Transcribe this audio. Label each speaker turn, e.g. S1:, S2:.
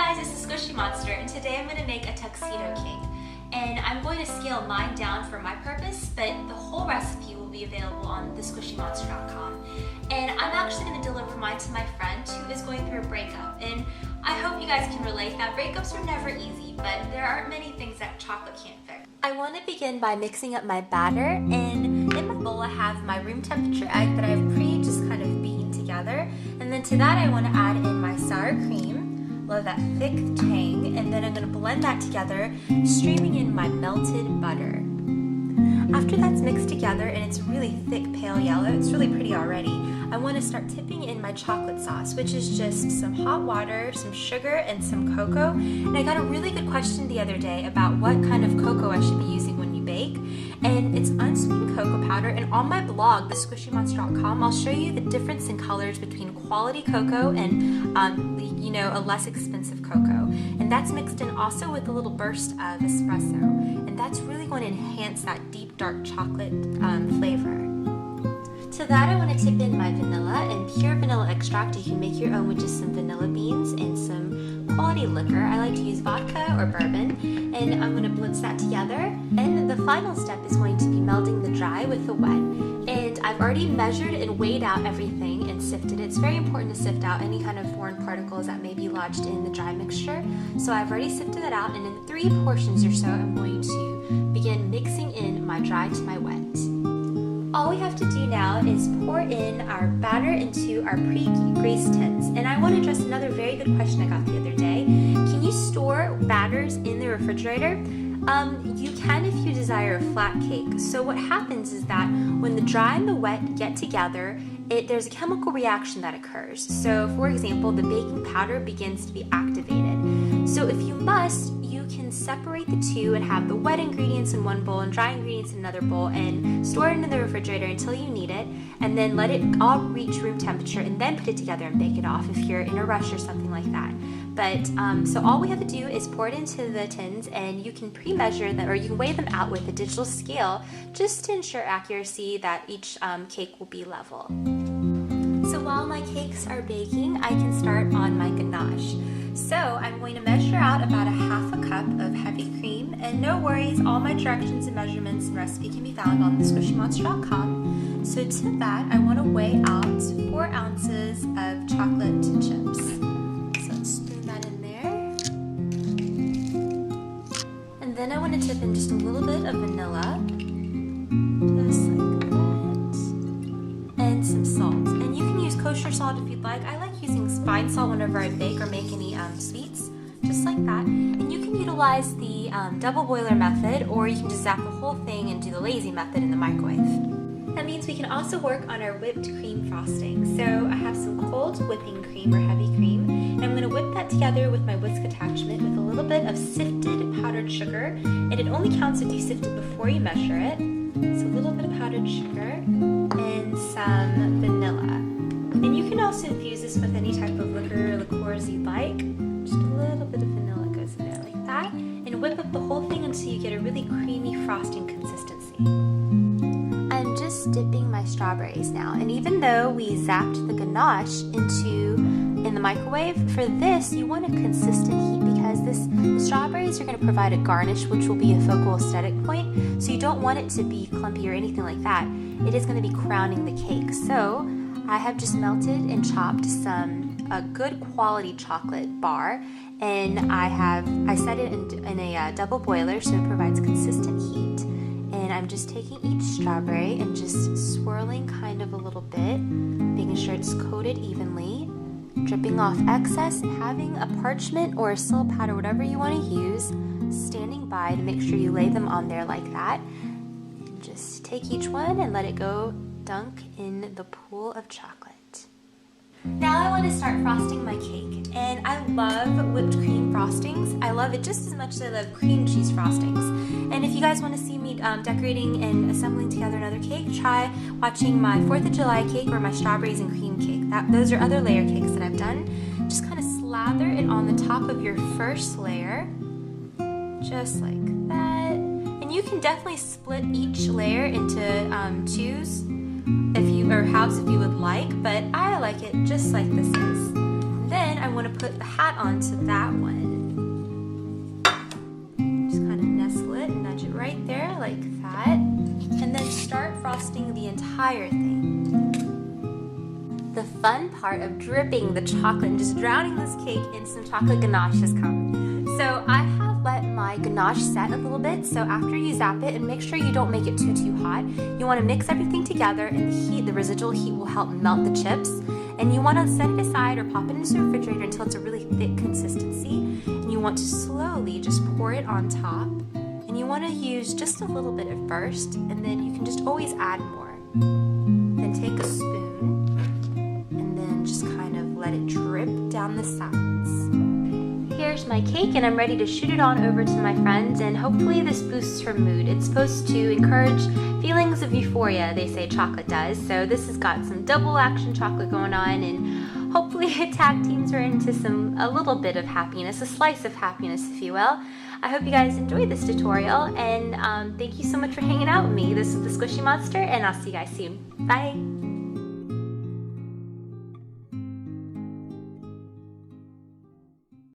S1: guys, this is Squishy Monster, and today I'm going to make a tuxedo cake. And I'm going to scale mine down for my purpose, but the whole recipe will be available on thesquishymonster.com. And I'm actually going to deliver mine to my friend who is going through a breakup. And I hope you guys can relate that breakups are never easy, but there aren't many things that chocolate can't fix. I want to begin by mixing up my batter, and in my bowl I have my room temperature egg that I've just kind of beaten together. And then to that I want to add in my sour cream. Love that thick tang, and then I'm going to blend that together, streaming in my melted butter. After that's mixed together and it's really thick pale yellow, it's really pretty already, I want to start tipping in my chocolate sauce, which is just some hot water, some sugar, and some cocoa. And I got a really good question the other day about what kind of cocoa I should be using when you bake, and it's unsweetened cocoa powder. And on my blog, thesquishymonster.com, I'll show you the difference in colors between quality cocoa and a less expensive cocoa. And that's mixed in also with a little burst of espresso, and that's really going to enhance that deep dark chocolate flavor. To that I want to tip in my vanilla and pure vanilla extract. You can make your own with just some vanilla beans and some quality liquor. I like to use vodka or bourbon, and I'm going to blitz that together. And the final step is going to be melding the dry with the wet. And I've already measured and weighed out everything and sifted it. It's very important to sift out any kind of foreign particles that may be lodged in the dry mixture. So I've already sifted it out, and in 3 portions or so I'm going to begin mixing in my dry to my wet. All we have to do now is pour in our batter into our pre-greased tins. And I want to address another very good question I got the other day. Can you store batters in the refrigerator? You can if you desire a flat cake. So what happens is that when the dry and the wet get together, there's a chemical reaction that occurs. So for example, the baking powder begins to be activated. So if you must, you can separate the two and have the wet ingredients in one bowl and dry ingredients in another bowl, and store it in the refrigerator until you need it, and then let it all reach room temperature and then put it together and bake it off if you're in a rush or something like that. But so all we have to do is pour it into the tins, and you can pre-measure them, or you can weigh them out with a digital scale just to ensure accuracy that each cake will be level. So while my cakes are baking, I can start on my ganache. So I'm going to measure out about a half a cup of heavy cream, and no worries, all my directions and measurements and recipe can be found on thesquishymonster.com. So to that, I want to weigh out 4 ounces of chocolate chips. So let's spoon that in there. And then I want to tip in just a little bit of vanilla, just like that, and some salt. And you can use kosher salt if you'd like. I like using fine salt whenever I bake or make any sweets, just like that. And you can utilize the double boiler method, or you can just zap the whole thing and do the lazy method in the microwave. That means we can also work on our whipped cream frosting. So I have some cold whipping cream or heavy cream, and I'm going to whip that together with my whisk attachment with a little bit of sifted powdered sugar. And it only counts if you sift it before you measure it. So a little bit of powdered sugar and some vanilla. And you can also infuse this with any type of liquor or liqueurs you'd like. Just a little bit of vanilla goes in there like that. And whip up the whole thing until you get a really creamy frosting consistency. I'm just dipping my strawberries now. And even though we zapped the ganache in the microwave, for this you want a consistent heat, because the strawberries are going to provide a garnish which will be a focal aesthetic point. So you don't want it to be clumpy or anything like that. It is going to be crowning the cake. So I have just melted and chopped a good quality chocolate bar, and I set it in a double boiler so it provides consistent heat. And I'm just taking each strawberry and just swirling kind of a little bit, making sure it's coated evenly, dripping off excess, and having a parchment or a silk pad or whatever you want to use standing by to make sure you lay them on there like that. And just take each one and let it go dunk in the pool of chocolate. Now I want to start frosting my cake, and I love whipped cream frostings. I love it just as much as I love cream cheese frostings. And if you guys want to see me decorating and assembling together another cake, try watching my 4th of July cake or my strawberries and cream cake. Those are other layer cakes that I've done. Just kind of slather it on the top of your first layer, just like that. And you can definitely split each layer into halves if you would like, but I like it just like this is. then I want to put the hat onto that one. Just kind of nestle it and nudge it right there like that. And then start frosting the entire thing. The fun part of dripping the chocolate and just drowning this cake in some chocolate ganache has come. So I have let my ganache set a little bit, so after you zap it, and make sure you don't make it too hot, you want to mix everything together, and the residual heat will help melt the chips. And you want to set it aside or pop it into the refrigerator until it's a really thick consistency. And you want to slowly just pour it on top. And you want to use just a little bit at first, and then you can just always add more. Then take a spoon, and then just kind of let it drip down the sides. Here's my cake, and I'm ready to shoot it on over to my friends, and hopefully this boosts her mood. It's supposed to encourage feelings of euphoria, they say chocolate does. So this has got some double action chocolate going on, and hopefully it tag teams her into a little bit of happiness, a slice of happiness, if you will. I hope you guys enjoyed this tutorial, and thank you so much for hanging out with me. This is the Squishy Monster, and I'll see you guys soon. Bye!